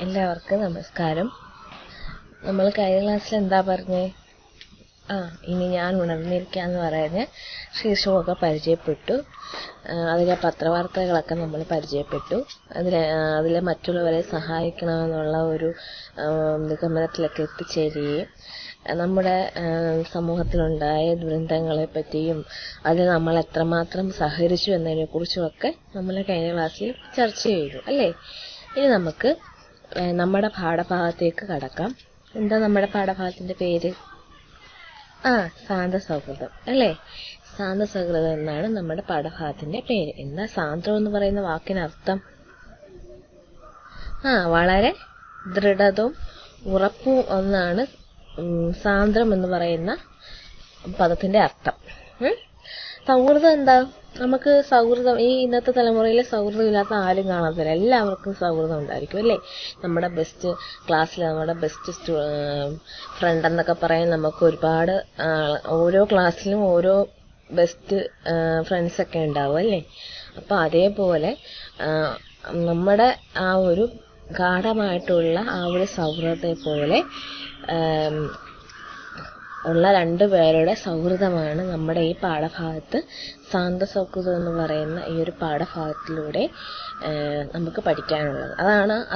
എല്ലാവർക്കും നമസ്കാരം. നമ്മൾ കഴിഞ്ഞ ക്ലാസ്സിൽ എന്താ പറഞ്ഞേ? ഇനി ഞാൻ ഉണർന്നിരിക്കാന്ന് പറയുന്ന ശീർഷകമൊക്കെ പരിചയപ്പെട്ടു. അതിലെ പത്രവാർത്തകളൊക്കെ നമ്മൾ പരിചയപ്പെട്ടു. അതിലെ മറ്റുള്ളവരെ സഹായിക്കണമെന്നുള്ള ഒരു നിഗമനത്തിലൊക്കെ എത്തിച്ചേരുകയും നമ്മുടെ സമൂഹത്തിലുണ്ടായ ദുരന്തങ്ങളെ പറ്റിയും അതിൽ നമ്മൾ എത്രമാത്രം സഹകരിച്ചു എന്നതിനെ കുറിച്ചുമൊക്കെ നമ്മൾ കഴിഞ്ഞ ക്ലാസ്സിൽ ചർച്ച ചെയ്തു അല്ലേ? ഇനി നമുക്ക് നമ്മുടെ പാഠഭാഗത്തേക്ക് കടക്കാം. എന്താ നമ്മുടെ പാഠഭാഗത്തിന്റെ പേര്? സാന്ദ്രസൗഹൃദം അല്ലേ? സാന്ദ്രസൗഹൃദം എന്നാണ് നമ്മുടെ പാഠഭാഗത്തിന്റെ പേര്. എന്താ സാന്ദ്രം എന്ന് പറയുന്ന വാക്കിനർത്ഥം? വളരെ ദൃഢതയും ഉറപ്പും എന്നാണ് സാന്ദ്രം എന്ന് പറയുന്ന പദത്തിന്റെ അർത്ഥം. സൗഹൃദം എന്താ? നമുക്ക് സൗഹൃദം ഈ ഇന്നത്തെ തലമുറയിലെ സൗഹൃദം ഇല്ലാത്ത ആരും കാണത്തില്ല. എല്ലാവർക്കും സൗഹൃദം ഉണ്ടായിരിക്കും അല്ലേ? നമ്മുടെ ബെസ്റ്റ് ക്ലാസ്സിൽ നമ്മുടെ ബെസ്റ്റ് ഫ്രണ്ട് എന്നൊക്കെ പറയാൻ നമുക്ക് ഒരുപാട് ഓരോ ക്ലാസ്സിലും ഓരോ ബെസ്റ്റ് ഫ്രണ്ട്സ് ഒക്കെ ഉണ്ടാവും അല്ലേ? അപ്പൊ അതേപോലെ നമ്മുടെ ആ ഒരു ഗാഢമായിട്ടുള്ള ആ ഒരു സൗഹൃദത്തെ പോലെ ഉള്ള രണ്ടുപേരുടെ സൗഹൃദമാണ് നമ്മുടെ ഈ പാഠഭാഗത്ത് സാന്ദ്രസൗഹൃദം എന്ന് പറയുന്ന ഈ ഒരു പാഠഭാഗത്തിലൂടെ നമുക്ക് പഠിക്കാനുള്ളത്.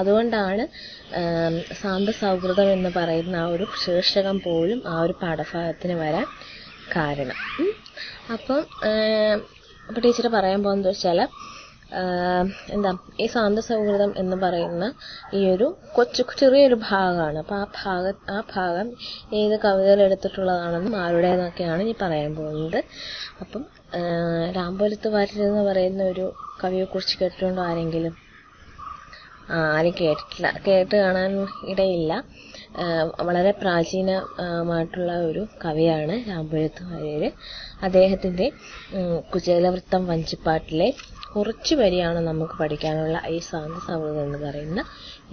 അതുകൊണ്ടാണ് സാന്ദ്രസൗഹൃദം എന്ന് പറയുന്ന ആ ഒരു ശീർഷകം പോലും ആ ഒരു പാഠഭാഗത്തിന് വരാൻ കാരണം. അപ്പോൾ ടീച്ചർ പറയാൻ പോകുന്നത് വെച്ചാൽ ഈ സാന്ദ്രസൗഹൃദം എന്ന് പറയുന്ന ഈ ഒരു ചെറിയൊരു ഭാഗമാണ്. അപ്പൊ ആ ഭാഗം ഏത് കവിതകൾ എടുത്തിട്ടുള്ളതാണെന്നും ആരുടേതൊക്കെയാണ് ഈ പറയാൻ പോകുന്നത്. അപ്പം രാംപുരത്ത് വാര്യർ എന്ന് പറയുന്ന ഒരു കവിയെ കുറിച്ച് കേട്ടിട്ടുണ്ടോ ആരെങ്കിലും? ആരും കേട്ടിട്ടില്ല, കേട്ട് കാണാൻ ഇടയില്ല. വളരെ പ്രാചീനമായിട്ടുള്ള ഒരു കവിയാണ് രാംപുരത്ത് വാര്യർ. അദ്ദേഹത്തിന്റെ കുചേലവൃത്തം വഞ്ചിപ്പാട്ടിലെ കുറച്ചു വരിയാണ് നമുക്ക് പഠിക്കാനുള്ള ഈ സാന്ദ്രസൗഹൃദം എന്ന് പറയുന്ന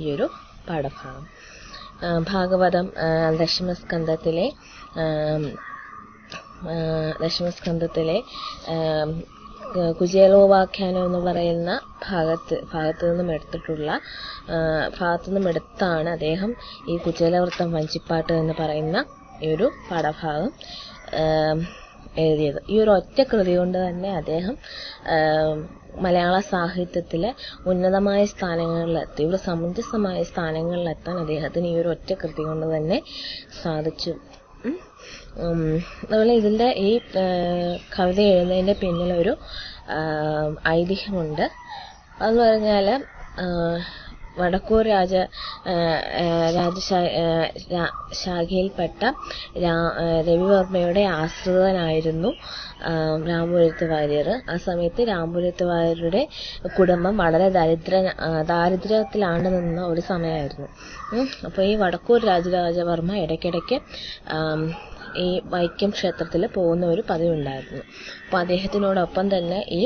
ഈ ഒരു പാഠഭാഗം. ഭാഗവതം ദശമസ്കന്ധത്തിലെ കുചേലോപാഖ്യാനം എന്ന് പറയുന്ന ഭാഗത്തു നിന്നും എടുത്താണ് അദ്ദേഹം ഈ കുചേലവൃത്തം വഞ്ചിപ്പാട്ട് എന്ന് പറയുന്ന ഈ ഒരു പാഠഭാഗം എഴുതിയത്. ഈ ഒരു ഒറ്റ കൃതി കൊണ്ട് തന്നെ അദ്ദേഹം മലയാള സാഹിത്യത്തിലെ ഉന്നതമായ സ്ഥാനങ്ങളിലെത്തി, ഒരു സമഞ്ജസമായ സ്ഥാനങ്ങളിലെത്താൻ അദ്ദേഹത്തിന് ഈ ഒരു ഒറ്റ കൃതി കൊണ്ട് തന്നെ സാധിച്ചു. അതുപോലെ ഇതിന്റെ ഈ കവിത എഴുതുന്നതിന്റെ പിന്നിലൊരു ഐതിഹ്യമുണ്ട്. അതെന്ന് പറഞ്ഞാല് വടക്കൂർ രാജശാഖയിൽപ്പെട്ട രവിവർമ്മയുടെ ആശ്രിതനായിരുന്നു രാംപുരത്ത് വാര്യർ. ആ സമയത്ത് രാംപുരത്ത് വാര്യരുടെ കുടുംബം വളരെ ദാരിദ്ര്യത്തിലാണ് നിന്ന ഒരു സമയമായിരുന്നു. അപ്പൊ ഈ വടക്കൂർ രാജരാജവർമ്മ ഇടയ്ക്കിടയ്ക്ക് ഈ വൈക്കം ക്ഷേത്രത്തിൽ പോകുന്ന ഒരു പതിവുണ്ടായിരുന്നു. അപ്പൊ അദ്ദേഹത്തിനോടൊപ്പം തന്നെ ഈ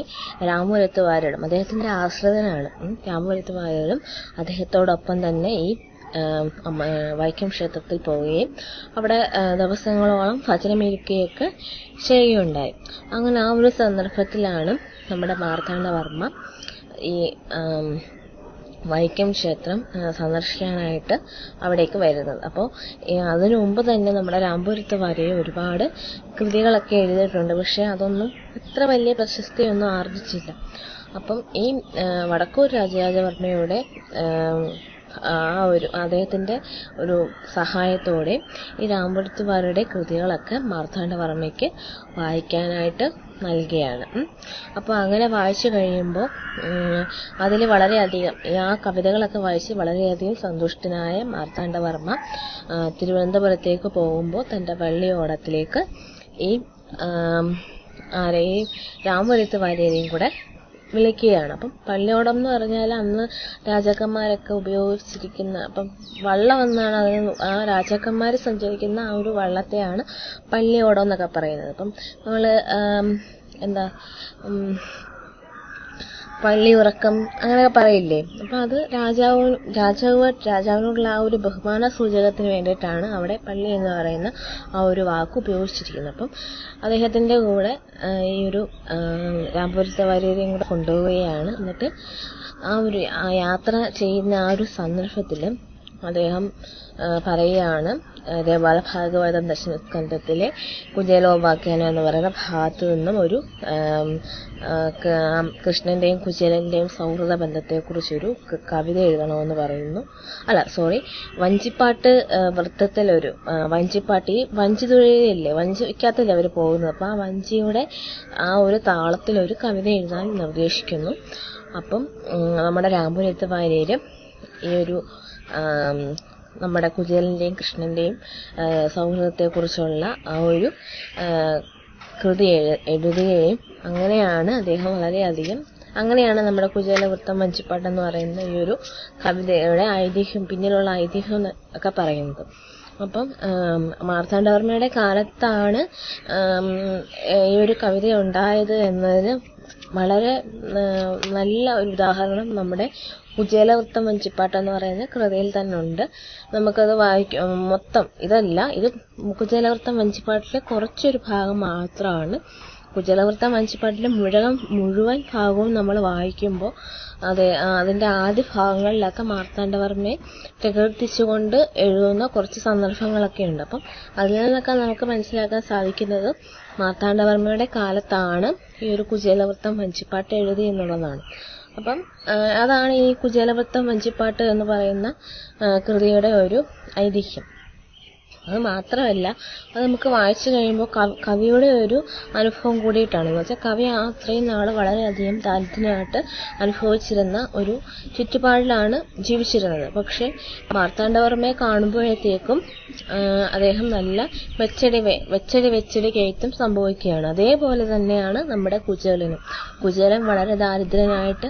രാംപുരത്ത് വാര്യരും അദ്ദേഹത്തിന്റെ ആശ്രിതനാണ്. രാംപുരത്ത് വാര്യരും അദ്ദേഹത്തോടൊപ്പം തന്നെ ഈ വൈക്കം ക്ഷേത്രത്തിൽ പോവുകയും അവിടെ ദിവസങ്ങളോളം ഭജനമിരിക്കുകയൊക്കെ ചെയ്യുകയുണ്ടായി. അങ്ങനെ ആ ഒരു സന്ദർഭത്തിലാണ് നമ്മുടെ മാർത്താണ്ഡവർമ്മ ഈ വൈക്കം ക്ഷേത്രം സന്ദർശിക്കാനായിട്ട് അവിടേക്ക് വരുന്നത്. അപ്പോൾ അതിനു മുമ്പ് തന്നെ നമ്മുടെ രാംപുരത്ത് വാര്യർ ഒരുപാട് കൃതികളൊക്കെ എഴുതിയിട്ടുണ്ട്. പക്ഷെ അതൊന്നും അത്ര വലിയ പ്രശസ്തിയൊന്നും ആർജിച്ചില്ല. അപ്പം ഈ വടക്കൂർ രാജരാജവർമ്മയുടെ അദ്ദേഹത്തിന്റെ ഒരു സഹായത്തോടെ ഈ രാംപുരത്ത് വാര്യരുടെ കൃതികളൊക്കെ മാർത്താണ്ഡവർമ്മയ്ക്ക് വായിക്കാനായിട്ട് നൽകുകയാണ്. അപ്പൊ അങ്ങനെ വായിച്ചു കഴിയുമ്പോൾ അതിൽ വളരെയധികം ആ കവിതകളൊക്കെ വായിച്ച് വളരെയധികം സന്തുഷ്ടനായ മാർത്താണ്ഡവർമ്മ തിരുവനന്തപുരത്തേക്ക് പോകുമ്പോൾ തന്റെ പള്ളിയോടത്തിലേക്ക് ഈ രാംപുരത്ത് വാര്യരെയും കൂടെ വിളിക്കുകയാണ്. അപ്പം പള്ളിയോടം എന്ന് പറഞ്ഞാൽ അന്ന് രാജാക്കന്മാരൊക്കെ ഉപയോഗിച്ചിരിക്കുന്ന, അപ്പം വള്ളം എന്നാണ് ആ രാജാക്കന്മാർ സഞ്ചരിക്കുന്ന ആ ഒരു വള്ളത്തെയാണ് പള്ളിയോടം എന്നൊക്കെ പറയുന്നത്. അപ്പം നമ്മള് പള്ളി ഉറക്കം അങ്ങനെയൊക്കെ പറയില്ലേ? അപ്പൊ അത് രാജാവിനോടുള്ള ആ ഒരു ബഹുമാന സൂചകത്തിന് വേണ്ടിയിട്ടാണ് അവിടെ പള്ളി എന്ന് പറയുന്ന ആ ഒരു വാക്ക് ഉപയോഗിച്ചിരിക്കുന്നത്. അപ്പം അദ്ദേഹത്തിന്റെ കൂടെ ഈ ഒരു രാംപുരത്ത് വാര്യരെയും കൂടെ കൊണ്ടുപോവുകയാണ്. എന്നിട്ട് ആ യാത്ര ചെയ്യുന്ന ആ ഒരു സന്ദർഭത്തിൽ അദ്ദേഹം പറയുകയാണ്, ദേവാല ഭാഗവതം ദശമസ്കന്ധത്തിലെ കുചേലോപാഖ്യാനം എന്ന് പറയുന്ന ഭാഗത്തു നിന്നും ഒരു കൃഷ്ണന്റെയും കുചേലന്റെയും സൗഹൃദ ബന്ധത്തെക്കുറിച്ചൊരു കവിത എഴുതണമെന്ന് പറയുന്നു. വഞ്ചിപ്പാട്ട് വൃത്തത്തിലൊരു വഞ്ചിപ്പാട്ട്, ഈ വഞ്ചി തൊഴിലില്ലേ, വഞ്ചിക്കാത്തല്ലേ അവർ പോകുന്നത്, അപ്പം ആ വഞ്ചിയുടെ ആ ഒരു താളത്തിലൊരു കവിത എഴുതാൻ നിർദ്ദേശിക്കുന്നു. അപ്പം നമ്മുടെ രാമപുരത്ത് വാര്യര് ഈ ഒരു നമ്മുടെ കുചേലന്റെയും കൃഷ്ണന്റെയും സൗഹൃദത്തെക്കുറിച്ചുള്ള ആ ഒരു കൃതി എഴുതുകയും അങ്ങനെയാണ് നമ്മുടെ കുചേലവൃത്തം വഞ്ചിപ്പാട്ട് എന്ന് പറയുന്ന ഈ ഒരു കവിതയുടെ ഐതിഹ്യം, പിന്നിലുള്ള ഐതിഹ്യം ഒക്കെ പറയുന്നത്. അപ്പം മാർത്താണ്ഡവർമ്മയുടെ കാലത്താണ് ഈ ഒരു കവിത ഉണ്ടായത് എന്നതിന് വളരെ നല്ല ഒരു ഉദാഹരണം നമ്മുടെ കുചേലവൃത്തം വഞ്ചിപ്പാട്ട് എന്ന് പറയുന്ന കൃതിയിൽ തന്നെ ഉണ്ട്. നമുക്കത് മൊത്തം ഇതല്ല, ഇത് കുചേലവൃത്തം വഞ്ചിപ്പാട്ടിലെ കുറച്ചൊരു ഭാഗം മാത്രമാണ്. കുചേലവൃത്തം വഞ്ചിപ്പാട്ടിലെ മുഴുവൻ ഭാഗവും നമ്മൾ വായിക്കുമ്പോൾ അതിന്റെ ആദ്യ ഭാഗങ്ങളിലൊക്കെ മാർത്താണ്ഡവർമ്മയെ പ്രകീർത്തിച്ചുകൊണ്ട് എഴുതുന്ന കുറച്ച് സന്ദർഭങ്ങളൊക്കെ ഉണ്ട്. അപ്പം അതിൽ നിന്നൊക്കെ നമുക്ക് മനസ്സിലാക്കാൻ സാധിക്കുന്നത് മാർത്താണ്ഡവർമ്മയുടെ കാലത്താണ് ഈ ഒരു കുചേലവൃത്തം വഞ്ചിപ്പാട്ട് എഴുതി എന്നുള്ളതാണ്. അപ്പം അതാണ് ഈ കുചേലവൃത്തം വഞ്ചിപ്പാട്ട് എന്ന് പറയുന്ന കൃതിയുടെ ഒരു ഐതിഹ്യം. അത് മാത്രമല്ല, അത് നമുക്ക് വായിച്ചു കഴിയുമ്പോൾ കവിയുടെ ഒരു അനുഭവം കൂടിയിട്ടാണ്. എന്ന് വെച്ചാൽ കവി അത്രയും നാൾ വളരെയധികം ദാരിദ്ര്യമായിട്ട് അനുഭവിച്ചിരുന്ന ഒരു ചുറ്റുപാടിലാണ് ജീവിച്ചിരുന്നത്. പക്ഷെ മാർത്താണ്ഡവർമ്മയെ കാണുമ്പോഴത്തേക്കും അദ്ദേഹം നല്ല വെച്ചടി കയറ്റം സംഭവിക്കുകയാണ്. അതേപോലെ തന്നെയാണ് നമ്മുടെ കുചേലൻ വളരെ ദാരിദ്ര്യനായിട്ട്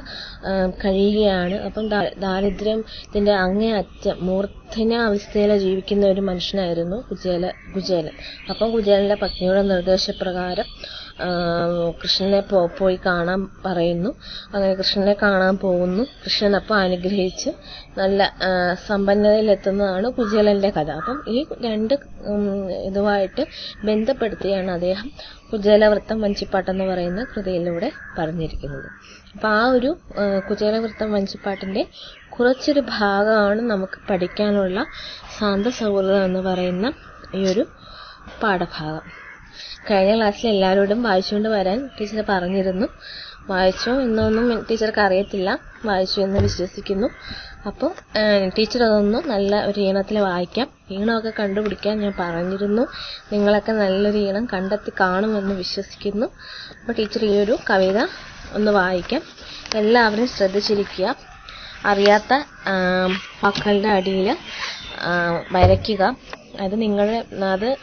കഴിയുകയാണ്. അപ്പം ദാരിദ്ര്യത്തിന്റെ അങ്ങേയറ്റം മൂർധന്യാവസ്ഥയിൽ ജീവിക്കുന്ന ഒരു മനുഷ്യനായിരുന്നു കുചേലൻ. അപ്പം കുചേലന്റെ പത്നിയുടെ നിർദ്ദേശപ്രകാരം കൃഷ്ണനെ പോയി കാണാൻ പറയുന്നു. അങ്ങനെ കൃഷ്ണനെ കാണാൻ പോകുന്നു. കൃഷ്ണൻ അപ്പം അനുഗ്രഹിച്ച് നല്ല സമ്പന്നതയിലെത്തുന്നതാണ് കുചേലന്റെ കഥ. അപ്പം ഈ രണ്ട് ഇതുമായിട്ട് ബന്ധപ്പെടുത്തിയാണ് അദ്ദേഹം കുചേലവൃത്തം വഞ്ചിപ്പാട്ട് എന്ന് പറയുന്ന കൃതിയിലൂടെ പറഞ്ഞിരിക്കുന്നത്. അപ്പൊ ആ ഒരു കുചേലവൃത്തം വഞ്ചിപ്പാട്ടിന്റെ കുറച്ചൊരു ഭാഗമാണ് നമുക്ക് പഠിക്കാനുള്ള ശാന്തസൗഹൃദം എന്ന് പറയുന്ന ഈ ഒരു പാഠഭാഗം. കഴിഞ്ഞ ക്ലാസ്സിൽ എല്ലാവരോടും വായിച്ചുകൊണ്ട് വരാൻ ടീച്ചർ പറഞ്ഞിരുന്നു. വായിച്ചോ എന്നൊന്നും ടീച്ചർക്ക് അറിയത്തില്ല, വായിച്ചു എന്ന് വിശ്വസിക്കുന്നു. അപ്പോൾ ടീച്ചർ അതൊന്ന് നല്ല ഒരു ഈണത്തിൽ വായിക്കാം. ഈണമൊക്കെ കണ്ടുപിടിക്കാൻ ഞാൻ പറഞ്ഞിരുന്നു. നിങ്ങളൊക്കെ നല്ലൊരു ഈണം കണ്ടെത്തി കാണുമെന്ന് വിശ്വസിക്കുന്നു. അപ്പോൾ ടീച്ചർ ഈ ഒരു കവിത ഒന്ന് വായിക്കാം. എല്ലാവരും ശ്രദ്ധിച്ചിരിക്കുക. അറിയാത്ത വാക്കുകളുടെ അടിയിൽ വരയ്ക്കുക.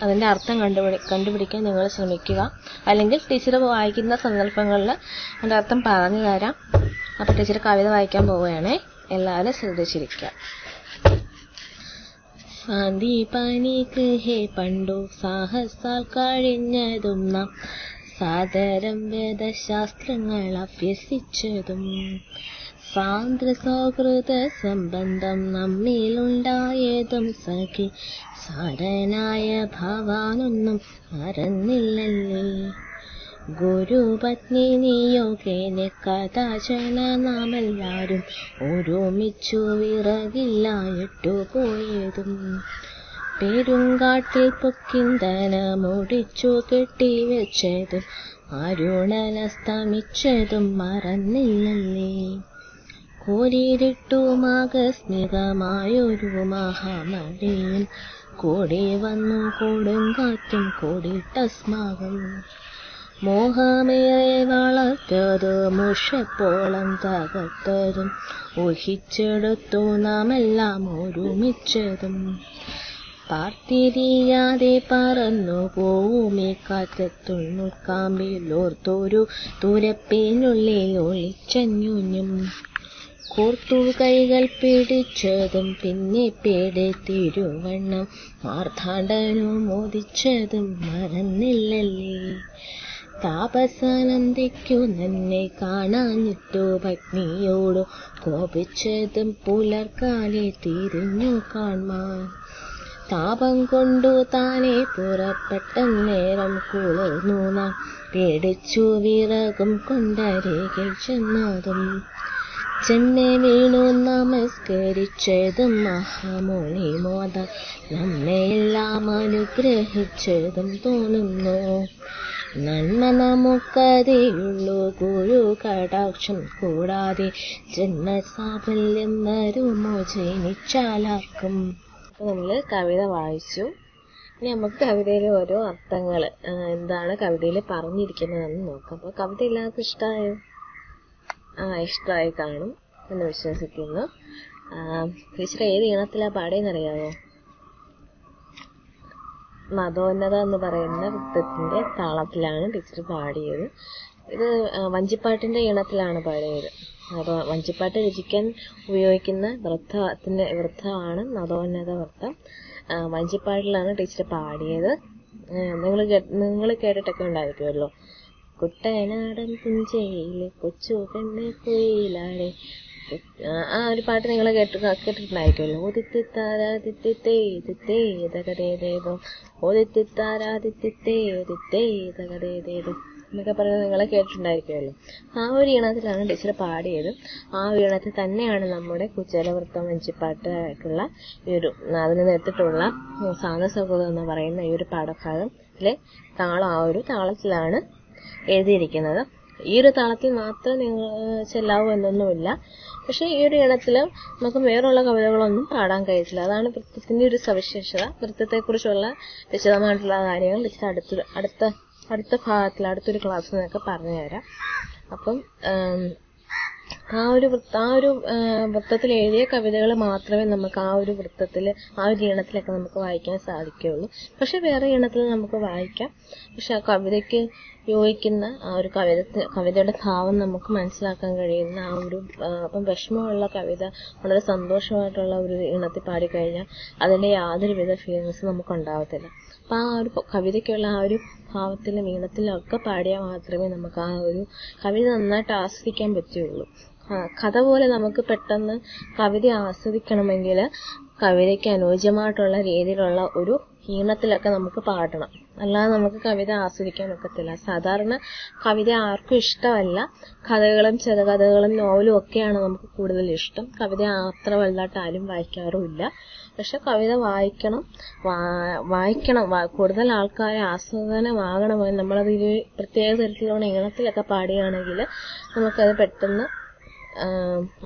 അതിന്റെ അർത്ഥം കണ്ടുപിടിക്കാൻ നിങ്ങൾ ശ്രമിക്കുക. അല്ലെങ്കിൽ ടീച്ചർ വായിക്കുന്ന സന്ദർഭങ്ങളിൽ അതിന്റെ അർത്ഥം പറഞ്ഞു തരാം. അപ്പൊ ടീച്ചർ കവിത വായിക്കാൻ പോവുകയാണേ. എല്ലാവരും ശ്രദ്ധിച്ചിരിക്കുക. സാന്ദീപനിക്ക് ഹേ പണ്ടു സാഹസാൽ കഴിഞ്ഞതും നാം സാദരം വേദശാസ്ത്രങ്ങൾ അഭ്യസിച്ചതും സാന്ദ്ര സൗഹൃദ സംബന്ധം നമ്മിലുണ്ടായതും സഖി സാരനായ ഭവാനൊന്നും മറന്നില്ലല്ലേ. ഗുരുപത്നി നിയോഗേന കഥാചന നാമെല്ലാരും ഒരുമിച്ചു വിറകില്ലായിട്ടു പോയതും പെരുങ്കാട്ടിൽ പൊക്കിന്തന മുടിച്ചു കെട്ടിവെച്ചതും അരുണനസ്തമിച്ചതും മറന്നില്ലല്ലേ. കോരിരുട്ടുമാകസ്മികമായൊരു മഹാമഴയും കൂടി വന്നു കൊടുങ്കാറ്റും കൂടിട്ടസ്മാകം മോഹമേറെ വളർത്തത് മുഷപ്പോളം തകർത്തതും ഊഹിച്ചെടുത്തു നാമെല്ലാം ഒരുമിച്ചതും പാർത്തിരിയാതെ പറന്നു പോവുമേ കാറ്റത്തുള്ളുക്കാമ്പിലോർത്തൊരു തുരപ്പിനുള്ളിൽ ഒളിച്ചഞ്ഞുഞ്ഞും കോർത്തു കൈകൾ പിടിച്ചതും പിന്നെ പേടിത്തിരുവണ്ണം മാർത്താണ്ഡനു മോദിച്ചതും മറന്നില്ലല്ലേ. താപസാനന്ദിക്കു തന്നെ കാണാഞ്ഞിട്ടു പത്നിയോടു കോപിച്ചതും പുലർക്കാലെ തിരിഞ്ഞു കാൺമാൻ താപം കൊണ്ടു താനെ പുറപ്പെട്ട നേരം കുളിർന്നു നാം പേടിച്ചു വിറകും കൊണ്ടരികിൽ ചെന്നതും ചെന്നെ വീണു നമസ്കരിച്ചതും മഹാമുനി മോദ നമ്മെല്ലാം അനുഗ്രഹിച്ചതും തോന്നുന്നു. നന്മ നമുക്കതേയുള്ളൂ ഗുരു കടാക്ഷം കൂടാതെ ജന്മസാഫല്യം വരുമോ ജനിച്ചാലാക്കും. അപ്പൊ നമ്മള് കവിത വായിച്ചു. ഇനി നമുക്ക് കവിതയിലെ ഓരോ അർത്ഥങ്ങൾ എന്താണ് കവിതയിൽ പറഞ്ഞിരിക്കുന്നതെന്ന് നോക്കാം. അപ്പൊ കവിത എല്ലാവർക്കും ഇഷ്ടമായോ? ഇഷ്ടമായി കാണും എന്ന് വിശ്വസിക്കുന്നു. ടീച്ചർ ഏത് ഈണത്തിലാ പാടിയെന്നറിയാമോ? മതോന്നത എന്ന് പറയുന്ന വൃത്തത്തിന്റെ താളത്തിലാണ് ടീച്ചർ പാടിയത്. ഇത് വഞ്ചിപ്പാട്ടിന്റെ ഈണത്തിലാണ് പാടിയത്. അപ്പോൾ വഞ്ചിപ്പാട്ട് രചിക്കാൻ ഉപയോഗിക്കുന്ന വൃത്തമാണ് നദോന്നത വൃത്തം. വഞ്ചിപ്പാട്ടിലാണ് ടീച്ചർ പാടിയത്. നിങ്ങൾ കേട്ടിട്ടൊക്കെ ഉണ്ടായിരിക്കുമല്ലോ. കുട്ടനാടൻ പുഞ്ചയിലെ കൊച്ചു പെണ്ണെ കുയിലാടെ, ആ ഒരു പാട്ട് നിങ്ങൾ കേട്ടിട്ടുണ്ടായിരിക്കുമല്ലോ. ഓദിത്തിത്താരാദിത്തേതകതേതേതോ ഓദിത്തിത്താരാദിത്തേതകതേതേതോ എന്നൊക്കെ പറയുന്നത് നിങ്ങൾ കേട്ടിട്ടുണ്ടായിരിക്കുമല്ലോ. ആ ഒരു ഈണത്തിലാണ് ടീച്ചർ പാടിയത്. ആ ഈണത്തിൽ തന്നെയാണ് നമ്മുടെ കുചേലവൃത്തം വഞ്ചിപ്പാട്ടായിട്ടുള്ള ഈ ഒരു അതിന് നേരിട്ടുള്ള സാധസൗഹൃദം എന്ന് പറയുന്ന ഈ ഒരു പാഠഭാഗത്തിലെ താളം ആ ഒരു താളത്തിലാണ് എഴുതിയിരിക്കുന്നത്. ഈ ഒരു താളത്തിൽ മാത്രം നിങ്ങൾ ചെല്ലാവൂ എന്നൊന്നുമില്ല. പക്ഷെ ഈ ഒരു ഈണത്തിൽ നമുക്ക് വേറുള്ള കവിതകളൊന്നും പാടാൻ കഴിയത്തില്ല. അതാണ് വൃത്തത്തിന്റെ ഒരു സവിശേഷത. വൃത്തത്തെക്കുറിച്ചുള്ള വിശദമായിട്ടുള്ള കാര്യങ്ങൾ ടീച്ചർ അടുത്ത ഭാഗത്തിൽ അടുത്തൊരു ക്ലാസ്സിൽ നിന്നൊക്കെ പറഞ്ഞുതരാം. അപ്പം ആ ഒരു വൃത്തത്തിൽ എഴുതിയ കവിതകൾ മാത്രമേ നമുക്ക് ആ ഒരു വൃത്തത്തിൽ ആ ഒരു ഈണത്തിലൊക്കെ നമുക്ക് വായിക്കാൻ സാധിക്കുകയുള്ളൂ. പക്ഷെ വേറെ ഈണത്തിൽ നമുക്ക് വായിക്കാം. പക്ഷെ ആ കവിതയ്ക്ക് യോജിക്കുന്ന ആ ഒരു കവിതയുടെ ഭാവം നമുക്ക് മനസ്സിലാക്കാൻ കഴിയുന്ന ആ ഒരു അപ്പം വിഷമമുള്ള കവിത വളരെ സന്തോഷമായിട്ടുള്ള ഒരു ഈണത്തിൽ പാടിക്കഴിഞ്ഞാൽ അതിന്റെ യാതൊരുവിധ ഫീലിങ്സും നമുക്ക് ഉണ്ടാവത്തില്ല. അപ്പൊ ആ ഒരു കവിതയ്ക്കുള്ള ആ ഒരു ഭാവത്തിലും ഈണത്തിലും ഒക്കെ പാടിയാൽ മാത്രമേ നമുക്ക് ആ ഒരു കവിത നന്നായിട്ട് ആസ്വദിക്കാൻ പറ്റുള്ളൂ. കഥ പോലെ നമുക്ക് പെട്ടെന്ന് കവിത ആസ്വദിക്കണമെങ്കിൽ കവിതയ്ക്ക് അനുയോജ്യമായിട്ടുള്ള രീതിയിലുള്ള ഒരു ഈണത്തിലൊക്കെ നമുക്ക് പാടണം. അല്ലാതെ നമുക്ക് കവിത ആസ്വദിക്കാൻ ഒക്കത്തില്ല. സാധാരണ കവിത ആർക്കും ഇഷ്ടമല്ല. കഥകളും ചെറുകഥകളും നോവലും ഒക്കെയാണ് നമുക്ക് കൂടുതൽ ഇഷ്ടം. കവിത അത്ര വലുതായിട്ട് ആരും വായിക്കാറുമില്ല. പക്ഷെ കവിത വായിക്കണം. കൂടുതൽ ആൾക്കാരെ ആസ്വാദനമാകണമെങ്കിൽ നമ്മളത് പ്രത്യേക തരത്തിലുള്ള ഈണത്തിലൊക്കെ പാടുകയാണെങ്കിൽ നമുക്കത് പെട്ടെന്ന്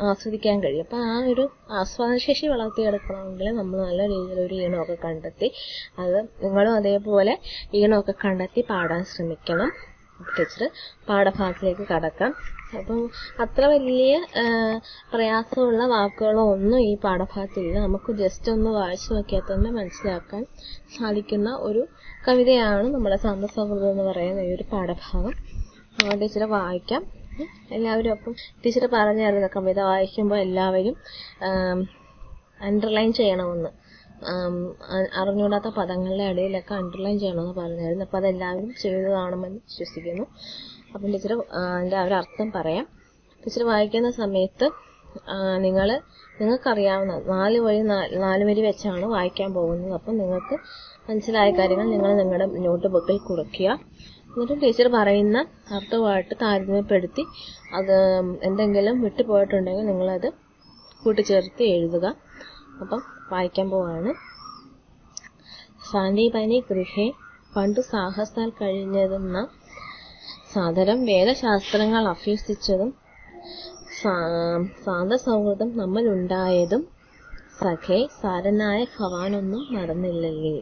ആസ്വദിക്കാൻ കഴിയും. അപ്പൊ ആ ഒരു ആസ്വാദനശേഷി വളർത്തിയെടുക്കണമെങ്കിൽ നമ്മൾ നല്ല രീതിയിലൊരു ഈണമൊക്കെ കണ്ടെത്തി അത് നിങ്ങളും അതേപോലെ ഈണമൊക്കെ കണ്ടെത്തി പാടാൻ ശ്രമിക്കണം. ടീച്ചർ പാഠഭാഗത്തിലേക്ക് കടക്കാം. അപ്പം അത്ര വലിയ പ്രയാസമുള്ള വാക്കുകളോ ഒന്നും ഈ പാഠഭാഗത്തില്ല. നമുക്ക് ജസ്റ്റ് ഒന്ന് വായിച്ചു നോക്കിയാൽ തന്നെ മനസ്സിലാക്കാൻ സാധിക്കുന്ന ഒരു കവിതയാണ് നമ്മുടെ സാന്ദസൗഹൃദം എന്ന് പറയുന്ന ഈ ഒരു പാഠഭാഗം. ടീച്ചർ വായിക്കാം. എല്ലാവരും അപ്പം ടീച്ചർ പറഞ്ഞായിരുന്നു കവിത വായിക്കുമ്പോൾ എല്ലാവരും അണ്ടർലൈൻ ചെയ്യണമെന്ന്, അറിഞ്ഞൂടാത്ത പദങ്ങളുടെ ഇടയിലൊക്കെ അണ്ടർലൈൻ ചെയ്യണമെന്ന് പറഞ്ഞായിരുന്നു. അപ്പൊ അതെല്ലാവരും ചെയ്തു കാണുമെന്ന് വിശ്വസിക്കുന്നു. അപ്പം ടീച്ചർ അതിന്റെ ആ ഒരു അർത്ഥം പറയാം. ടീച്ചർ വായിക്കുന്ന സമയത്ത് നിങ്ങൾക്കറിയാവുന്ന 4 വരി വെച്ചാണ് വായിക്കാൻ പോകുന്നത്. അപ്പം നിങ്ങൾക്ക് മനസ്സിലായ കാര്യങ്ങൾ നിങ്ങൾ നിങ്ങളുടെ നോട്ട് ബുക്കിൽ കുറിക്കുക. എന്നിട്ട് ടീച്ചർ പറയുന്ന അർത്ഥമായിട്ട് താരതമ്യപ്പെടുത്തി അത് എന്തെങ്കിലും വിട്ടുപോയിട്ടുണ്ടെങ്കിൽ നിങ്ങളത് കൂട്ടിച്ചേർത്ത് എഴുതുക. അപ്പം വായിക്കാൻ പോവാണ്. സാന്ദീപനി ഗൃഹേ പണ്ടു സാഹസാൽ കഴിഞ്ഞതെന്ന സാദരം വേദശാസ്ത്രങ്ങൾ അഭ്യസിച്ചതും സാന്ദസൗഹൃദം നമ്മളുണ്ടായതും സഖേ സാരനായ ഭവാനൊന്നും മറന്നില്ലല്ലേ.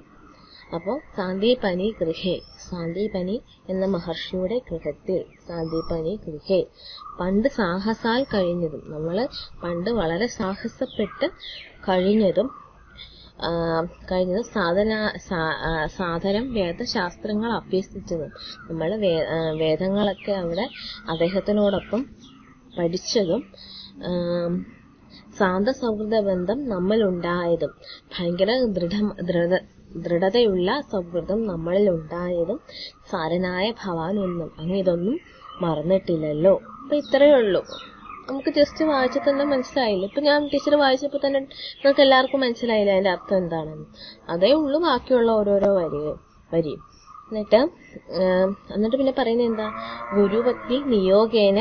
അപ്പോൾ സാന്ദീപനി ഗൃഹേ, സാന്ദീപനി എന്ന മഹർഷിയുടെ ഗൃഹത്തിൽ, സാന്ദീപനി ഗൃഹേ പണ്ട് സാഹസാൽ കഴിഞ്ഞതും, നമ്മൾ പണ്ട് വളരെ സാഹസപ്പെട്ട് കഴിഞ്ഞതും സാധനം വേദശാസ്ത്രങ്ങൾ അഭ്യസിച്ചതും, നമ്മൾ വേദങ്ങളൊക്കെ അവിടെ അദ്ദേഹത്തിനോടൊപ്പം പഠിച്ചതും സാന്ദസൗഹൃദ ബന്ധം നമ്മളുണ്ടായതും, ഭയങ്കര ദൃഢതയുള്ള സൗഹൃദം നമ്മളിൽ ഉണ്ടായതും സാരനായ ഭവാനൊന്നും അങ്ങ് ഇതൊന്നും മറന്നിട്ടില്ലല്ലോ. അപ്പൊ ഇത്രയേ ഉള്ളൂ. നമുക്ക് ജസ്റ്റ് വായിച്ചാൽ തന്നെ മനസ്സിലായില്ല. ഇപ്പൊ ഞാൻ ടീച്ചർ വായിച്ചപ്പോ തന്നെ നിങ്ങൾക്ക് എല്ലാവർക്കും മനസ്സിലായില്ല അതിന്റെ അർത്ഥം എന്താണെന്ന്. അതേ ഉള്ളൂ ബാക്കിയുള്ള ഓരോരോ വരിയും. എന്നിട്ട് പിന്നെ പറയുന്നത് എന്താ, ഗുരുഭക്തി നിയോഗേന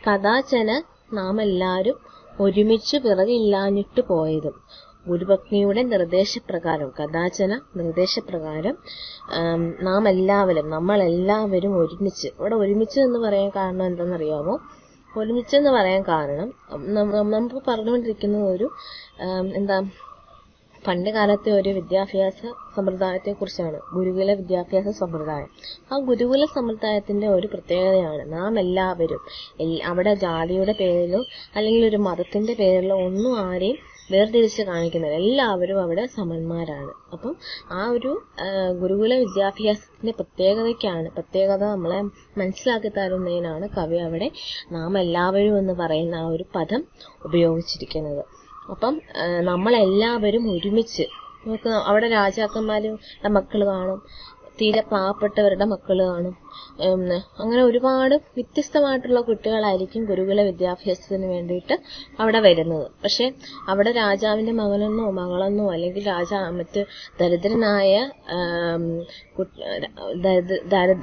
കഥാചന നാം എല്ലാവരും ഒരുമിച്ച് പിറകില്ലാഞ്ഞിട്ട് പോയതും. ഗുരുപത്നിയുടെ നിർദ്ദേശപ്രകാരം, കഥാചന നിർദ്ദേശപ്രകാരം നമ്മളെല്ലാവരും ഒരുമിച്ച്. ഇവിടെ ഒരുമിച്ച് എന്ന് പറയാൻ കാരണം എന്താണെന്നറിയാമോ? ഒരുമിച്ചെന്ന് പറയാൻ കാരണം നമുക്ക് പറഞ്ഞുകൊണ്ടിരിക്കുന്നത് ഒരു പണ്ട് കാലത്തെ ഒരു വിദ്യാഭ്യാസ സമ്പ്രദായത്തെ കുറിച്ചാണ്. ഗുരുകുല വിദ്യാഭ്യാസ സമ്പ്രദായം. ആ ഗുരുകുല സമ്പ്രദായത്തിന്റെ ഒരു പ്രത്യേകതയാണ് നാം എല്ലാവരും. അവിടെ ജാതിയുടെ പേരിലോ അല്ലെങ്കിൽ ഒരു മതത്തിന്റെ പേരിലോ ഒന്നും ആരെയും വേർതിരിച്ച് കാണിക്കുന്നില്ല. എല്ലാവരും അവിടെ സമന്മാരാണ്. അപ്പം ആ ഒരു ഗുരുകുല വിദ്യാഭ്യാസത്തിന്റെ പ്രത്യേകത നമ്മളെ മനസ്സിലാക്കി തരുന്നതിനാണ് കവി അവിടെ നാം എല്ലാവരും എന്ന് പറയുന്ന ആ ഒരു പദം ഉപയോഗിച്ചിരിക്കുന്നത്. അപ്പം നമ്മളെല്ലാവരും ഒരുമിച്ച്, നമുക്ക് അവിടെ രാജാക്കന്മാരുടെ മക്കൾ കാണും, തീരെ പാവപ്പെട്ടവരുടെ മക്കൾ കാണും. അങ്ങനെ ഒരുപാട് വ്യത്യസ്തമായിട്ടുള്ള കുട്ടികളായിരിക്കും ഗുരുകുല വിദ്യാഭ്യാസത്തിന് വേണ്ടിയിട്ട് അവിടെ വരുന്നത്. പക്ഷെ അവിടെ രാജാവിന്റെ മകനെന്നോ മകളെന്നോ അല്ലെങ്കിൽ മറ്റ് ദരിദ്രനായ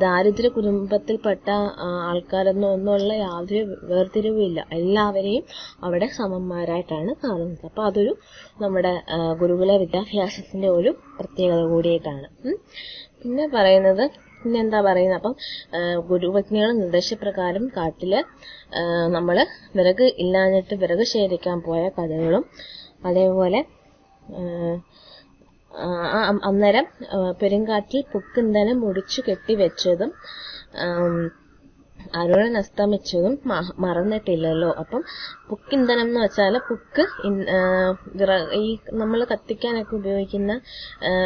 ദാരിദ്ര്യ കുടുംബത്തിൽപ്പെട്ട ആൾക്കാരെന്നോ ഒന്നുള്ള യാതൊരു വേർതിരിവുമില്ല. എല്ലാവരെയും അവിടെ സമന്മാരായിട്ടാണ് കാണുന്നത്. അപ്പൊ അതൊരു നമ്മുടെ ഗുരുകുല വിദ്യാഭ്യാസത്തിന്റെ ഒരു പ്രത്യേകത കൂടിയിട്ടാണ്. പിന്നെന്താ പറയുന്നത്? അപ്പം ഗുരുപത്നിയുടെ നിർദ്ദേശപ്രകാരം കാട്ടില് നമ്മള് വിറക് ഇല്ലാഞ്ഞിട്ട് വിറക് ശേഖരിക്കാൻ പോയ കഥകളും, അതേപോലെ അന്നേരം പെരുങ്കാട്ടിൽ പുക്കിന്ധനം മുടിച്ചു കെട്ടിവെച്ചതും അരുണൻ അസ്തമിച്ചതും മറന്നിട്ടില്ലല്ലോ. അപ്പം പുക്കിന്ധനം എന്ന് വെച്ചാല് പുക്ക് ഈ നമ്മൾ കത്തിക്കാനൊക്കെ ഉപയോഗിക്കുന്ന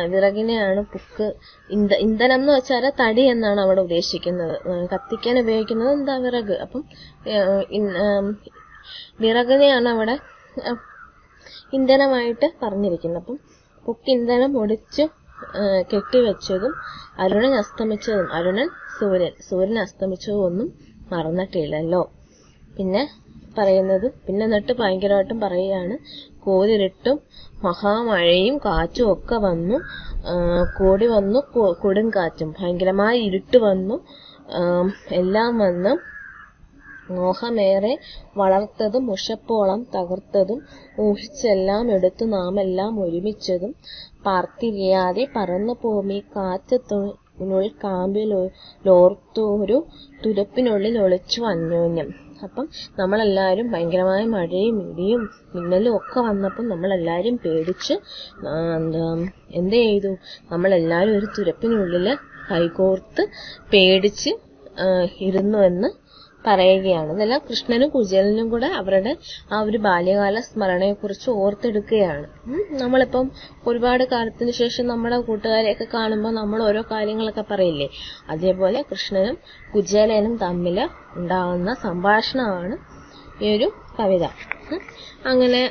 വിറകിനെയാണ് പുക്ക്. ഇന്ധനം എന്ന് വെച്ചാല് തടി എന്നാണ് അവിടെ ഉദ്ദേശിക്കുന്നത്. കത്തിക്കാൻ ഉപയോഗിക്കുന്നത് എന്താ? വിറക്. അപ്പം വിറകിനെയാണ് അവിടെ ഇന്ധനമായിട്ട് പറഞ്ഞിരിക്കുന്നത്. അപ്പം പുക്കിന്ധനം ഒടിച്ചു കെട്ടിവെച്ചതും അരുണൻ അസ്തമിച്ചതും, സൂര്യൻ അസ്തമിച്ചതും ഒന്നും മറന്നിട്ടില്ലല്ലോ. പിന്നെ എന്നിട്ട് ഭയങ്കരമായിട്ടും പറയുകയാണ്, കോരിരുട്ടും മഹാമഴയും കാറ്റും ഒക്കെ വന്നു, കോടി വന്നു കൊടുങ്കാറ്റും, ഭയങ്കരമായ ഇരുട്ട് വന്നു, എല്ലാം വന്ന് മോഹമേറെ വളർത്തതും മുഷപ്പോളം തകർത്തതും ഊഹിച്ചെല്ലാം എടുത്തു നാമെല്ലാം ഒരുമിച്ചതും പാർത്തിരിയാതെ പറന്നു പോമി കാറ്റത്തിനുള്ളിൽ കാമ്പിലോർത്തൊരു തുരപ്പിനുള്ളിൽ ഒളിച്ചു അന്യോന്യം. അപ്പം നമ്മളെല്ലാവരും ഭയങ്കരമായ മഴയും ഇടിയും മിന്നലും ഒക്കെ വന്നപ്പം നമ്മളെല്ലാവരും പേടിച്ച് എന്ത് ചെയ്തു? നമ്മളെല്ലാവരും ഒരു തുരപ്പിനുള്ളില് കൈകോർത്ത് പേടിച്ച് ഇരുന്നു എന്ന് പറയുകയാണ്. ഇതെല്ലാം കൃഷ്ണനും കുചേലനും കൂടെ അവരുടെ ആ ഒരു ബാല്യകാല സ്മരണയെ കുറിച്ച് ഓർത്തെടുക്കുകയാണ്. നമ്മളിപ്പം ഒരുപാട് കാലത്തിന് ശേഷം നമ്മുടെ കൂട്ടുകാരെയൊക്കെ കാണുമ്പോൾ നമ്മൾ ഓരോ കാര്യങ്ങളൊക്കെ പറയില്ലേ, അതേപോലെ കൃഷ്ണനും കുചേലനും തമ്മിൽ ഉണ്ടാകുന്ന സംഭാഷണമാണ് ഈ ഒരു കവിത. അങ്ങനെ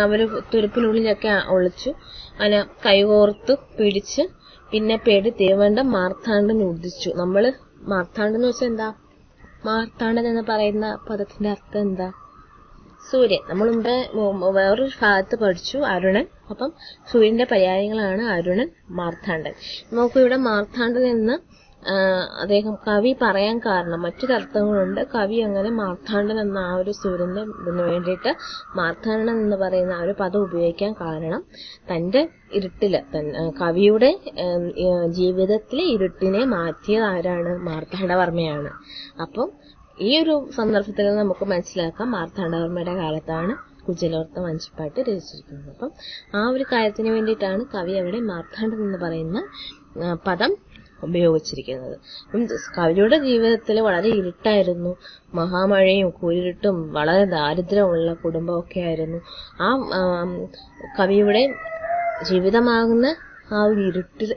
അവര് തുരുപ്പിനുള്ളിലൊക്കെ ഒളിച്ചു, അങ്ങനെ കൈകോർത്ത് പിടിച്ച് പിന്നെ പേടി തീവണ്ട മാർത്താണ്ഡൻ ഉദിച്ചു. നമ്മള് മാർത്താണ്ഡൻ എന്ന് വെച്ചാൽ എന്താ? മാർത്താണ്ഡൻ എന്ന് പറയുന്ന പദത്തിന്റെ അർത്ഥം എന്താ? സൂര്യൻ. നമ്മൾ മുമ്പ് വേറൊരു ഭാഗത്ത് പഠിച്ചു അരുണൻ. അപ്പം സൂര്യന്റെ പര്യായങ്ങളാണ് അരുണൻ, മാർത്താണ്ഡൻ. നോക്കൂ, ഇവിടെ മാർത്താണ്ഡൻ എന്ന് അദ്ദേഹം കവി പറയാൻ കാരണം മറ്റൊരർത്ഥങ്ങളുണ്ട്. കവി അങ്ങനെ മാർത്താണ്ഡൻ എന്ന ആ ഒരു സൂര്യന്റെ ഇതിന് വേണ്ടിയിട്ട് മാർത്താണ്ഡൻ എന്ന് പറയുന്ന ആ ഒരു പദം ഉപയോഗിക്കാൻ കാരണം തന്റെ കവിയുടെ ജീവിതത്തിലെ ഇരുട്ടിനെ മാറ്റിയത് ആരാണ്? മാർത്താണ്ഡവർമ്മയാണ്. അപ്പം ഈ ഒരു സന്ദർഭത്തിൽ നമുക്ക് മനസ്സിലാക്കാം മാർത്താണ്ഡവർമ്മയുടെ കാലത്താണ് കുചേലവൃത്തം വഞ്ചിപ്പാട്ട് രചിച്ചിരിക്കുന്നത്. അപ്പം ആ ഒരു കാര്യത്തിന് വേണ്ടിയിട്ടാണ് കവി അവിടെ മാർത്താണ്ഡൻ എന്ന് പറയുന്ന പദം ഉപയോഗിച്ചിരിക്കുന്നത്. കവിയുടെ ജീവിതത്തിൽ വളരെ ഇരുട്ടായിരുന്നു, മഹാമഴയും കൂരിരുട്ടും വളരെ ദാരിദ്ര്യമുള്ള കുടുംബമൊക്കെ ആയിരുന്നു. ആ കവിയുടെ ജീവിതമാകുന്ന ആ ഒരു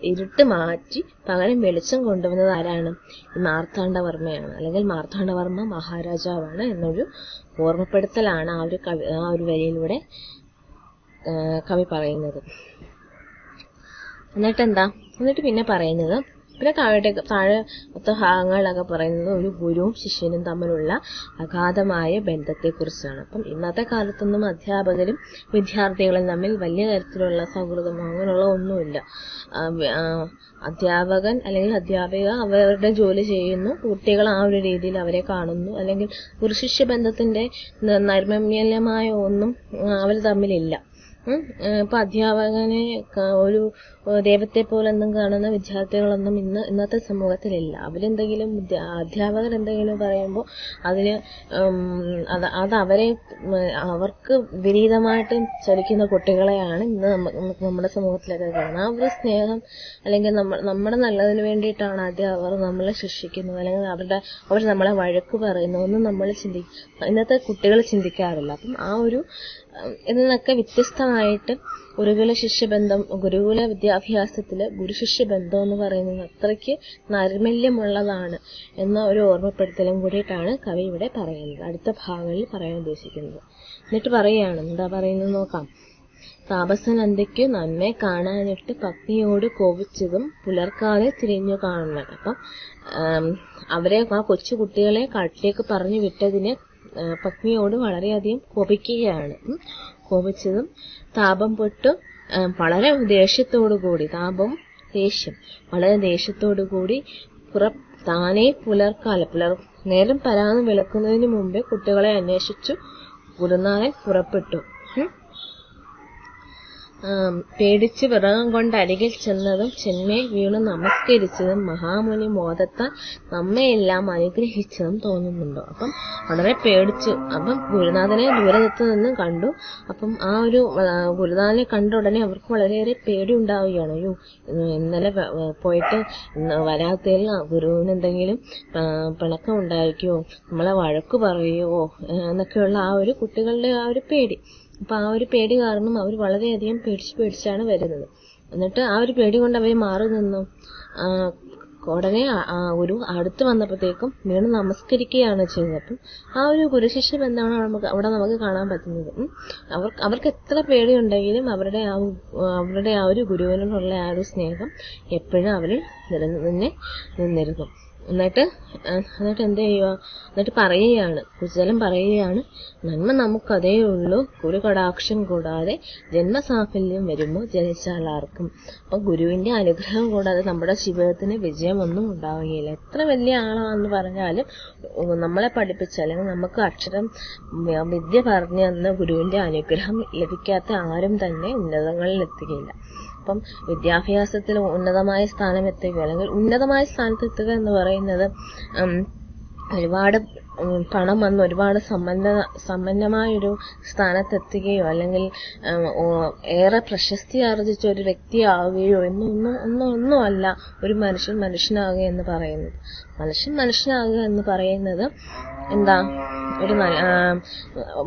ഇരുട്ട് മാറ്റി പകരം വെളിച്ചം കൊണ്ടുവന്നത് ആരാണ്? മാർത്താണ്ഡവർമ്മയാണ്, അല്ലെങ്കിൽ മാർത്താണ്ഡവർമ്മ മഹാരാജാവാണ് എന്നൊരു ഓർമ്മപ്പെടുത്തലാണ് ആ ഒരു വരിയിലൂടെ കവി പറയുന്നത്. എന്നിട്ട് പിന്നെ പറയുന്നത് പിന്നെ താഴത്തെ ഭാഗങ്ങളിലൊക്കെ പറയുന്നത് ഒരു ഗുരുവും ശിഷ്യനും തമ്മിലുള്ള അഗാധമായ ബന്ധത്തെക്കുറിച്ചാണ്. അപ്പം ഇന്നത്തെ കാലത്തൊന്നും അധ്യാപകരും വിദ്യാർത്ഥികളും തമ്മിൽ വലിയ തരത്തിലുള്ള സൗഹൃദമോ അങ്ങനെയുള്ള ഒന്നുമില്ല. അധ്യാപകൻ അല്ലെങ്കിൽ അധ്യാപിക അവരുടെ ജോലി ചെയ്യുന്നു, കുട്ടികൾ ആ ഒരു രീതിയിൽ അവരെ കാണുന്നു. അല്ലെങ്കിൽ ഗുരുശിഷ്യ ബന്ധത്തിന്റെ നൈർമല്യമായ ഒന്നും അവർ തമ്മിലില്ല. ഇപ്പൊ അധ്യാപകനെ ഒരു ദൈവത്തെ പോലൊന്നും കാണുന്ന വിദ്യാർത്ഥികളൊന്നും ഇന്നത്തെ സമൂഹത്തിലില്ല. അവരെന്തെങ്കിലും അധ്യാപകർ എന്തെങ്കിലും പറയുമ്പോൾ അതിന് അത് അവർക്ക് വിപരീതമായിട്ട് ചലിക്കുന്ന കുട്ടികളെയാണ് ഇന്ന് നമ്മുടെ സമൂഹത്തിലൊക്കെ കാണുന്നത്. ആ ഒരു സ്നേഹം അല്ലെങ്കിൽ നമ്മുടെ നല്ലതിന് വേണ്ടിയിട്ടാണ് ആദ്യം അവർ നമ്മളെ ശിക്ഷിക്കുന്നത്, അല്ലെങ്കിൽ അവർ നമ്മളെ വഴക്ക് പറയുന്നു ഒന്നും നമ്മൾ ഇന്നത്തെ കുട്ടികൾ ചിന്തിക്കാറില്ല. അപ്പം ആ ഒരു ഇതിനൊക്കെ വ്യത്യസ്തമായിട്ട് ഗുരുകുല വിദ്യാഭ്യാസത്തില് ഗുരുശിഷ്യ ബന്ധം എന്ന് പറയുന്നത് അത്രയ്ക്ക് നൈർമല്യമുള്ളതാണ് എന്ന ഒരു ഓർമ്മപ്പെടുത്തലും കൂടിയിട്ടാണ് കവി ഇവിടെ പറയുന്നത്, അടുത്ത ഭാഗങ്ങളിൽ പറയാൻ ഉദ്ദേശിക്കുന്നത്. എന്നിട്ട് പറയുകയാണ്, എന്താ പറയുന്നത് നോക്കാം. താപസൻ അന്തിക്കു നന്മയെ കാണാനിട്ട് പത്നിയോട് കോപിച്ചതും പുലർക്കാതെ തിരിഞ്ഞു കാണുന്നത്. അപ്പം ആ കൊച്ചു കുട്ടികളെ കാട്ടിലേക്ക് പറഞ്ഞു വിട്ടതിന് പത്നിയോട് വളരെയധികം കോപിച്ചതും താപം പൊട്ടു വളരെ ദേഷ്യത്തോടുകൂടി വളരെ ദേഷ്യത്തോടുകൂടി താനേ നേരം പരാന്ന് വിളക്കുന്നതിന് മുമ്പേ കുട്ടികളെ അന്വേഷിച്ചു ഗുരുനാഥൻ പുറപ്പെട്ടു. പേടിച്ച് വിറകം കൊണ്ട് അരികിൽ ചെന്നതും ചെന്മേ വീണു നമസ്കരിച്ചതും മഹാമുനി മോദത്താൽ നമ്മയെല്ലാം അനുഗ്രഹിച്ചതും തോന്നുന്നുണ്ടോ. അപ്പം വളരെ പേടിച്ചു. അപ്പം ഗുരുനാഥനെ ദൂരത്ത് നിന്ന് കണ്ടു. അപ്പം ആ ഒരു ഗുരുനാഥനെ കണ്ട ഉടനെ അവർക്ക് വളരെയേറെ പേടി ഉണ്ടാവുകയാണ്. അയ്യോ, ഇന്നലെ പോയിട്ട് വരാത്തതിൽ ഗുരുവിന് എന്തെങ്കിലും പിണക്കം ഉണ്ടായിരിക്കുമോ, നമ്മളെ വഴക്ക് പറയുമോ എന്നൊക്കെയുള്ള ആ ഒരു കുട്ടികളുടെ ആ ഒരു പേടി. അപ്പൊ ആ ഒരു പേടി കാരണം അവർ വളരെയധികം പേടിച്ചാണ് വരുന്നത്. എന്നിട്ട് ആ ഒരു പേടി കൊണ്ട് അവർ മാറി നിന്നു. ഉടനെ ഒരു അടുത്ത് വന്നപ്പോഴത്തേക്കും വീണ് നമസ്കരിക്കുകയാണ് ചെയ്തത്. അപ്പം ആ ഒരു ഗുരുശിഷ്യ ബന്ധമാണ് അവിടെ നമുക്ക് കാണാൻ പറ്റുന്നത്. അവർക്ക് എത്ര പേടിയുണ്ടെങ്കിലും അവരുടെ ആ ഒരു ഗുരുവിനോടുള്ള ആ ഒരു സ്നേഹം എപ്പോഴും അവരിൽ നിന്നിരുന്നു. എന്നിട്ട് എന്ത് ചെയ്യുക, എന്നിട്ട് കുചേലൻ പറയുകയാണ്, നന്മ നമുക്കതേ ഉള്ളൂ, ഗുരു കടാക്ഷം കൂടാതെ ജന്മസാഫല്യം വരുമോ ജനിച്ചാൽ ആർക്കും. അപ്പൊ ഗുരുവിന്റെ അനുഗ്രഹം കൂടാതെ നമ്മുടെ ജീവിതത്തിന് വിജയമൊന്നും ഉണ്ടാവുകയില്ല. എത്ര വലിയ ആളാണെന്ന് പറഞ്ഞാലും നമ്മളെ പഠിപ്പിച്ച അല്ലെങ്കിൽ നമുക്ക് വിദ്യ പറഞ്ഞു തന്ന ഗുരുവിന്റെ അനുഗ്രഹം ലഭിക്കാത്ത ആരും തന്നെ ഉന്നതങ്ങളിൽ എത്തുകയില്ല. അപ്പം വിദ്യാഭ്യാസത്തിൽ ഉന്നതമായ സ്ഥാനം എത്തുക അല്ലെങ്കിൽ ഉന്നതമായ സ്ഥാനത്തെത്തുക എന്ന് പറയുന്നത് ഒരുപാട് പണം വന്ന് ഒരുപാട് സമ്പന്നമായൊരു സ്ഥാനത്തെത്തുകയോ അല്ലെങ്കിൽ ഏറെ പ്രശസ്തി ആർജിച്ച ഒരു വ്യക്തിയാവുകയോ ഒന്നുമല്ല ഒരു മനുഷ്യനാകുക എന്ന് പറയുന്നത്. മനുഷ്യനാകുക എന്ന് പറയുന്നത് എന്താ, ഒരു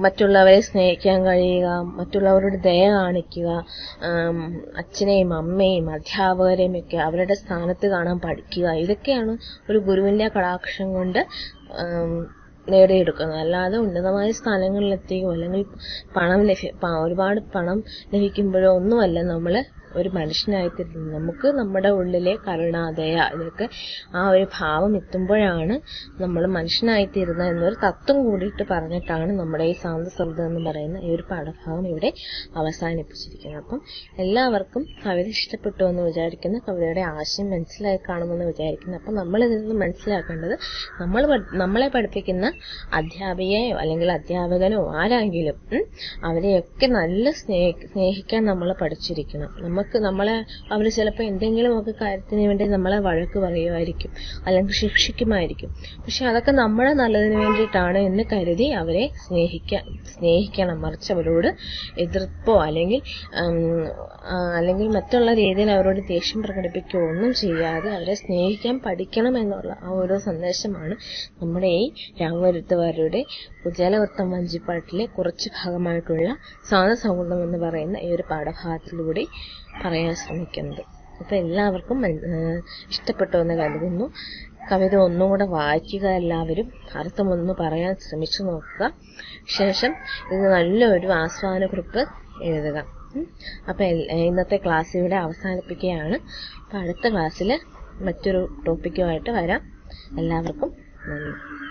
മറ്റുള്ളവരെ സ്നേഹിക്കാൻ കഴിയുക, മറ്റുള്ളവരോട് ദയ കാണിക്കുക, അച്ഛനെയും അമ്മയും അധ്യാപകരെയും ഒക്കെ അവരുടെ സ്ഥാനത്ത് കാണാൻ പഠിക്കുക. ഇതൊക്കെയാണ് ഒരു ഗുരുവിന്റെ കടാക്ഷം കൊണ്ട് നേടിയെടുക്കുന്നത്. അല്ലാതെ ഉന്നതമായ സ്ഥാനങ്ങളിലെത്തുകയോ അല്ലെങ്കിൽ ഒരുപാട് പണം ലഭിക്കുമ്പോഴോ ഒന്നുമല്ല നമ്മള് ഒരു മനുഷ്യനായിത്തീരുന്നത്. നമുക്ക് നമ്മുടെ ഉള്ളിലെ കരുണ, ദയ ഇതൊക്കെ ആ ഒരു ഭാവം എത്തുമ്പോഴാണ് നമ്മൾ മനുഷ്യനായിത്തീരുന്നത് എന്നൊരു തത്വം കൂടിയിട്ട് പറഞ്ഞിട്ടാണ് നമ്മുടെ ഈ ശാന്തസൗഹൃദം എന്ന് പറയുന്ന ഈ ഒരു പാഠഭാഗം ഇവിടെ അവസാനിപ്പിച്ചിരിക്കുന്നത്. അപ്പം എല്ലാവർക്കും കവിത ഇഷ്ടപ്പെട്ടു എന്ന് വിചാരിക്കുന്നു, കവിതയുടെ ആശയം മനസ്സിലായി കാണുമെന്ന് വിചാരിക്കുന്നു. അപ്പം നമ്മൾ ഇതിൽ നിന്ന് മനസ്സിലാക്കേണ്ടത് നമ്മളെ പഠിപ്പിക്കുന്ന അധ്യാപികയോ അല്ലെങ്കിൽ അധ്യാപകനോ ആരെങ്കിലും അവരെയൊക്കെ നല്ല സ്നേഹിക്കാൻ നമ്മൾ പഠിച്ചിരിക്കണം. അവര് ചിലപ്പോൾ എന്തെങ്കിലുമൊക്കെ കാര്യത്തിന് വേണ്ടി നമ്മളെ വഴക്ക് പറയുമായിരിക്കും അല്ലെങ്കിൽ ശിക്ഷിക്കുമായിരിക്കും. പക്ഷെ അതൊക്കെ നമ്മുടെ നല്ലതിന് വേണ്ടിയിട്ടാണ് എന്ന് കരുതി അവരെ സ്നേഹിക്കണം. മറിച്ച് അവരോട് എതിർപ്പോ അല്ലെങ്കിൽ മറ്റുള്ള രീതിയിൽ അവരോട് ദേഷ്യം പ്രകടിപ്പിക്കുകയോ ഒന്നും ചെയ്യാതെ അവരെ സ്നേഹിക്കാൻ പഠിക്കണം എന്നുള്ള ആ ഒരു സന്ദേശമാണ് നമ്മുടെ ഈ രാമവരുത്തുകാരുടെ കുചേലവൃത്തം വഞ്ചിപ്പാട്ടിലെ കുറച്ച് ഭാഗമായിട്ടുള്ള ശാന്തസൗഹൃദം എന്ന് പറയുന്ന ഈ ഒരു പാഠഭാഗത്തിലൂടെ പറയാൻ ശ്രമിക്കുന്നത്. അപ്പൊ എല്ലാവർക്കും ഇഷ്ടപ്പെട്ടു എന്ന് കരുതുന്നു. കവിത ഒന്നുകൂടെ വായിക്കുക, എല്ലാവരും അർത്ഥമൊന്ന് പറയാൻ ശ്രമിച്ചു നോക്കുക. ശേഷം ഇത് നല്ലൊരു ആസ്വാദനക്കുറിപ്പ് എഴുതുക. അപ്പൊ ഇന്നത്തെ ക്ലാസ് ഇവിടെ അവസാനിപ്പിക്കുകയാണ്. അപ്പൊ അടുത്ത ക്ലാസ്സിൽ മറ്റൊരു ടോപ്പിക്കുമായിട്ട് വരാം. എല്ലാവർക്കും നന്ദി.